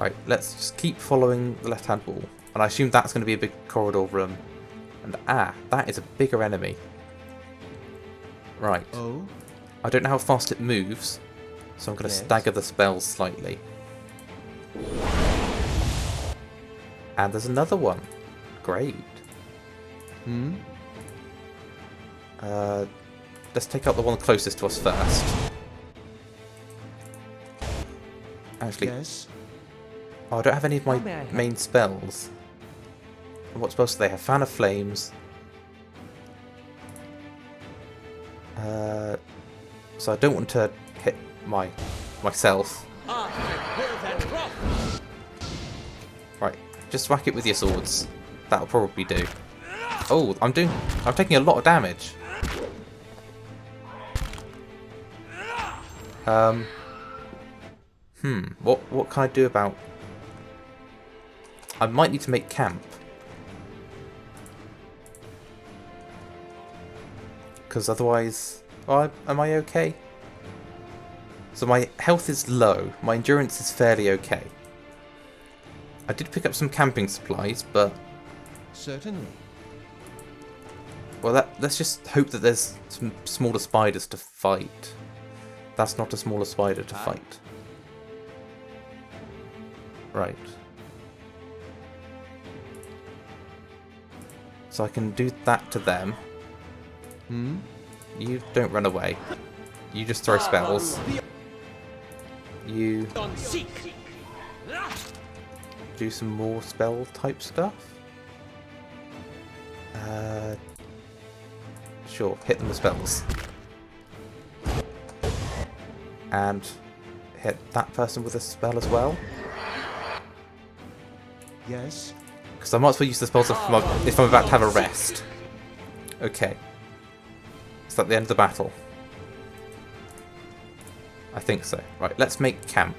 Right, let's just keep following the left-hand wall. And I assume that's going to be a big corridor room. And that is a bigger enemy. Right. Oh? I don't know how fast it moves, so I'm going to stagger the spells slightly. And there's another one. Great. Let's take out the one closest to us first. Actually, oh, I don't have any of my main spells. What spells do they have? Fan of Flames. So I don't want to hit myself. Right, just whack it with your swords. That'll probably do. Oh, I'm taking a lot of damage. What can I do about... I might need to make camp. Because otherwise... Oh, am I okay? So my health is low. My endurance is fairly okay. I did pick up some camping supplies, but... Certainly. Well, let's just hope that there's some smaller spiders to fight. That's not a smaller spider to fight. Right. So I can do that to them. You don't run away. You just throw spells. You do some more spell type stuff. Sure, hit them with spells. And hit that person with a spell as well. Yes. Because I might as well use the spells if I'm about to have a rest. Okay. Is that the end of the battle? I think so. Right, let's make camp.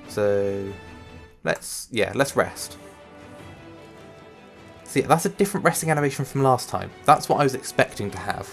So let's rest. See, that's a different resting animation from last time. That's what I was expecting to have.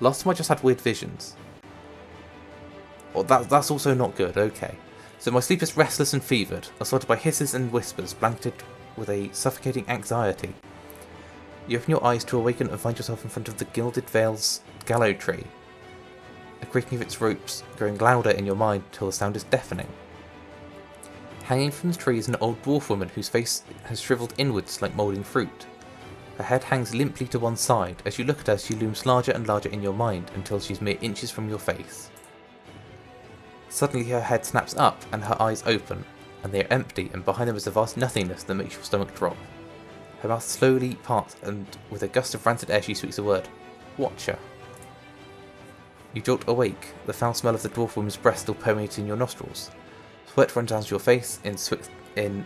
Last time I just had weird visions. Well, that's also not good, okay. So my sleep is restless and fevered, assaulted by hisses and whispers, blanketed with a suffocating anxiety. You open your eyes to awaken and find yourself in front of the Gilded Vale's gallow tree. The creaking of its ropes growing louder in your mind till the sound is deafening. Hanging from the tree is an old dwarf woman whose face has shriveled inwards like moulding fruit. Her head hangs limply to one side. As you look at her, she looms larger and larger in your mind until she's mere inches from your face. Suddenly her head snaps up and her eyes open, and they are empty, and behind them is a vast nothingness that makes your stomach drop. Her mouth slowly parts, and with a gust of rancid air she speaks a word. Watcher. You jolt awake, the foul smell of the dwarf woman's breath still permeating your nostrils. Sweat runs down your face in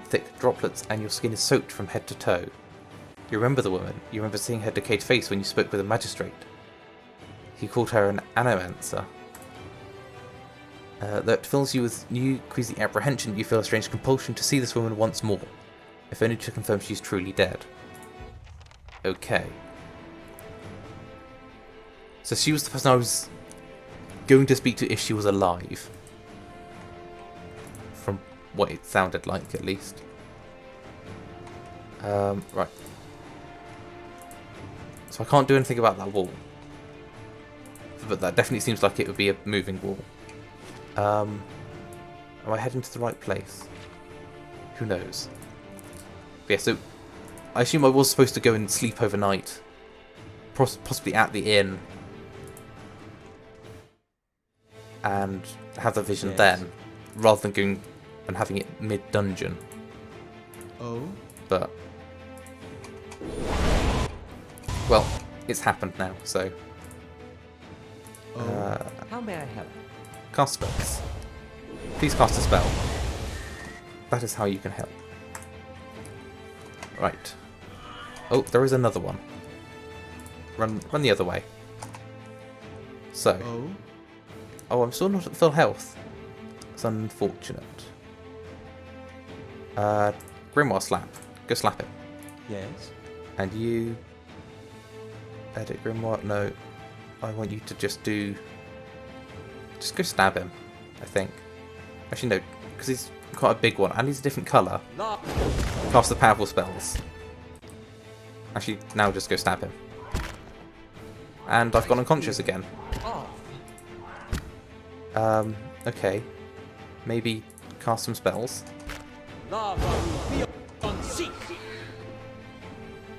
thick droplets, and your skin is soaked from head to toe. You remember the woman. You remember seeing her decayed face when you spoke with a magistrate. He called her an anomancer. Though it fills you with new, queasy apprehension, you feel a strange compulsion to see this woman once more, if only to confirm she's truly dead. Okay. So she was the person I was going to speak to if she was alive. From what it sounded like, at least. Right. So I can't do anything about that wall. But that definitely seems like it would be a moving wall. Am I heading to the right place? Who knows? But yeah, so I assume I was supposed to go and sleep overnight. Possibly at the inn. And have the vision then. Rather than going and having it mid-dungeon. Oh? But... well, it's happened now, so... How may I help? Cast spells. Please cast a spell. That is how you can help. Right. Oh, there is another one. Run the other way. So. Oh, I'm still not at full health. It's unfortunate. Grimoire slap. Go slap him. Yes. And you... edit Grimoire. No. I want you to just do... just go stab him, I think. Actually, no. because he's quite a big one, and he's a different colour, cast the powerful spells. Actually, now just go stab him. And I've gone unconscious again. Okay. Maybe cast some spells.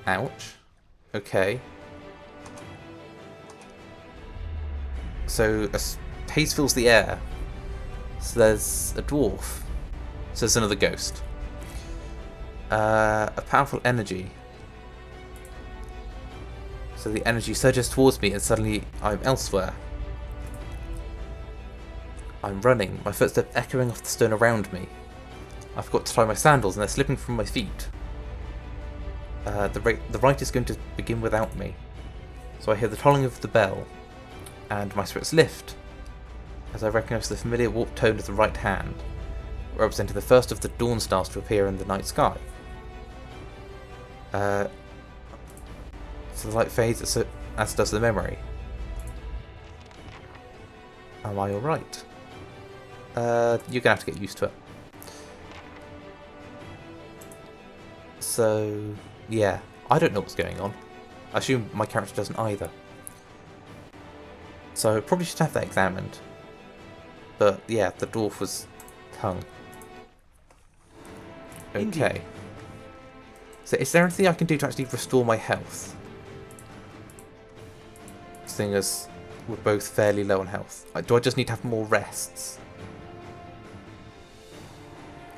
Ouch. Okay. So, a haze fills the air. So there's a dwarf. So there's another ghost. A powerful energy. So the energy surges towards me and suddenly I'm elsewhere. I'm running, my footsteps echoing off the stone around me. I forgot to tie my sandals and they're slipping from my feet. The rite is going to begin without me. So I hear the tolling of the bell, and my spirits lift, as I recognise the familiar warped tone of the right hand, representing the first of the dawn stars to appear in the night sky. So the light fades as does the memory. Am I alright? You're going to have to get used to it. So, yeah, I don't know what's going on. I assume my character doesn't either. So I probably should have that examined. But yeah, the dwarf was hung. Okay. Indeed. So is there anything I can do to actually restore my health? Seeing as we're both fairly low on health. Do I just need to have more rests?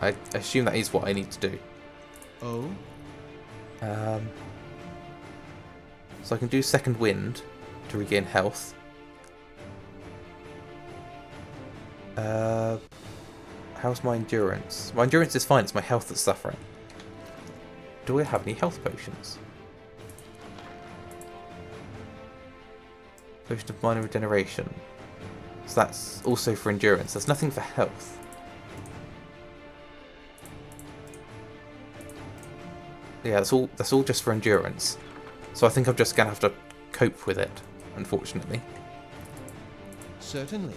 I assume that is what I need to do. Oh? So I can do second wind to regain health. How's my endurance? My endurance is fine, it's my health that's suffering. Do I have any health potions? Potion of minor regeneration. So that's also for endurance. There's nothing for health. Yeah, that's all just for endurance. So I think I'm just gonna have to cope with it, unfortunately. Certainly.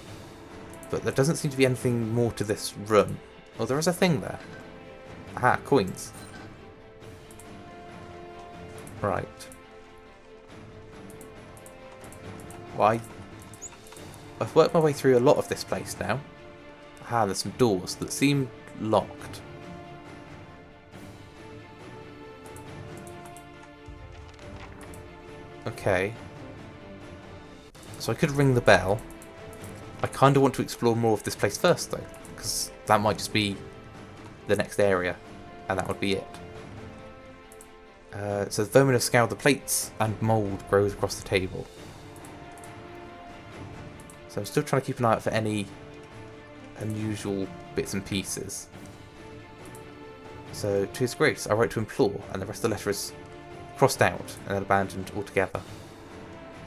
But there doesn't seem to be anything more to this room. Oh, there is a thing there. Aha, coins. Right. Well, I've worked my way through a lot of this place now. Aha, there's some doors that seem locked. Okay. So I could ring the bell. I kind of want to explore more of this place first, though, because that might just be the next area, and that would be it. So the vermin have scoured the plates, and mould grows across the table. So I'm still trying to keep an eye out for any unusual bits and pieces. So, to His Grace, I write to implore, and the rest of the letter is crossed out and then abandoned altogether.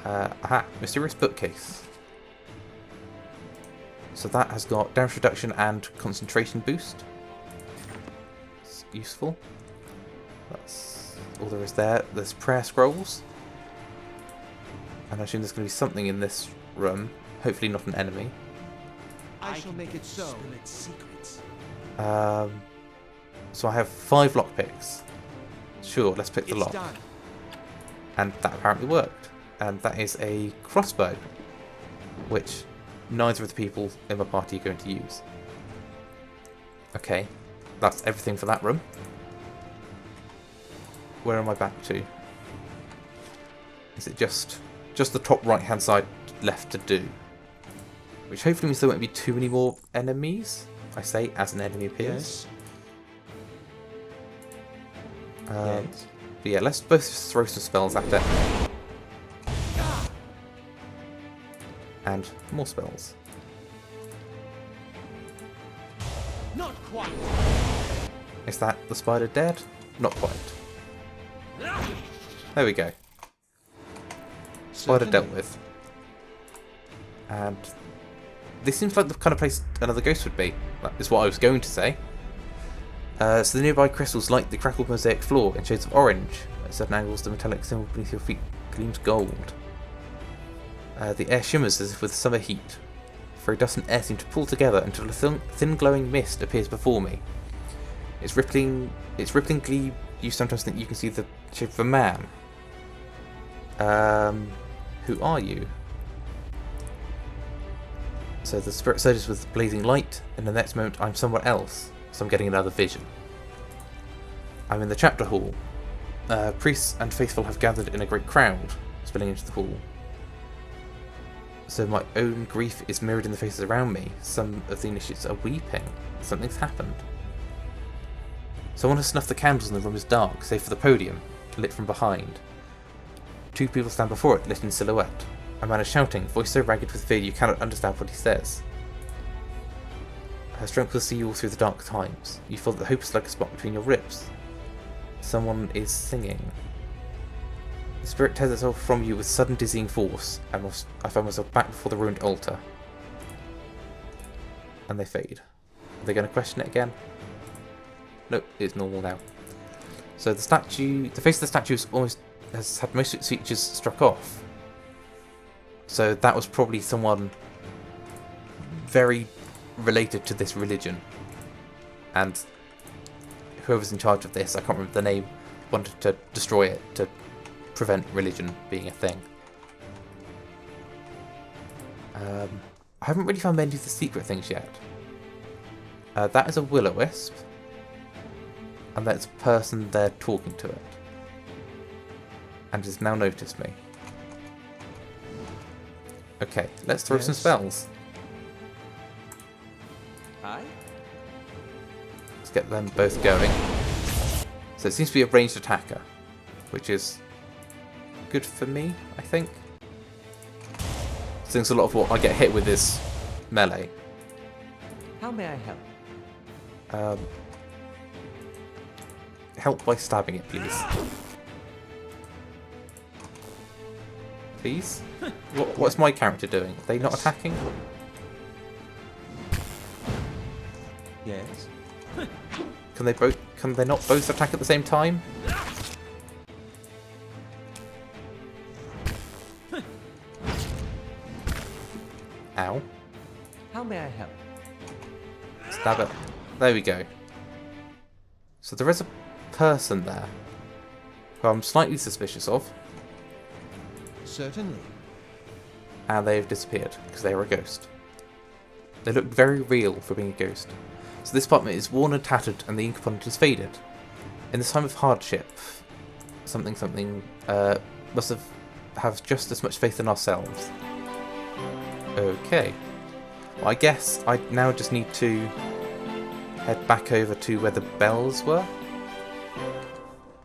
Aha, mysterious bookcase. So that has got damage reduction and concentration boost. It's useful. That's all there is there. There's prayer scrolls. And I assume there's going to be something in this room. Hopefully not an enemy. I shall make it so. So I have 5 lockpicks. Sure, let's pick the lock. Done. And that apparently worked. And that is a crossbow, which neither of the people in my party are going to use. Okay, that's everything for that room. Where am I back to? Is it just the top right hand side left to do? Which hopefully means there won't be too many more enemies. I say as an enemy appears. Yes. But yeah, let's both just throw some spells at it. And more spells. Not quite. Is that the spider dead? Not quite. There we go. Spider Certainly. dealt with. And this seems like the kind of place another ghost would be. That is what I was going to say. So the nearby crystals light the crackled mosaic floor in shades of orange. At certain angles, the metallic symbol beneath your feet gleams gold. The air shimmers as if with summer heat. Fairy dust and air seem to pull together until a thin glowing mist appears before me. Its rippling glee, you sometimes think you can see the shape of a man. Who are you? So the spirit surges with blazing light, and in the next moment I'm somewhere else, so I'm getting another vision. I'm in the chapter hall. Priests and faithful have gathered in a great crowd, spilling into the hall. So my own grief is mirrored in the faces around me. Some of the initiates are weeping. Something's happened. Someone has snuffed the candles and the room is dark, save for the podium, lit from behind. 2 people stand before it, lit in silhouette. A man is shouting, voice so ragged with fear you cannot understand what he says. Her strength will see you all through the dark times. You feel that hope is like a spot between your ribs. Someone is singing. The spirit tears itself from you with sudden dizzying force, and I find myself back before the ruined altar. And they fade. Are they going to question it again? Nope, it's normal now. So the face of the statue has had most of its features struck off. So that was probably someone very related to this religion. And whoever's in charge of this, I can't remember the name, wanted to destroy it to prevent religion being a thing. I haven't really found many of the secret things yet. That is a will-o-wisp. And that's a person there talking to it. And has now noticed me. Okay, let's throw some spells. Aye? Let's get them both going. So it seems to be a ranged attacker, which is good for me, I think. Since a lot of what I get hit with is melee. How may I help? Help by stabbing it, please. Please? What's my character doing? Are they not attacking? Yes. Can they not both attack at the same time? Ow. How may I help? Stab it. There we go. So there is a person there who I'm slightly suspicious of, Certainly. and they've disappeared because they were a ghost. They look very real for being a ghost. So this apartment is worn and tattered, and the ink upon it is faded. In this time of hardship, something must have just as much faith in ourselves. Okay. Well, I guess I now just need to head back over to where the bells were.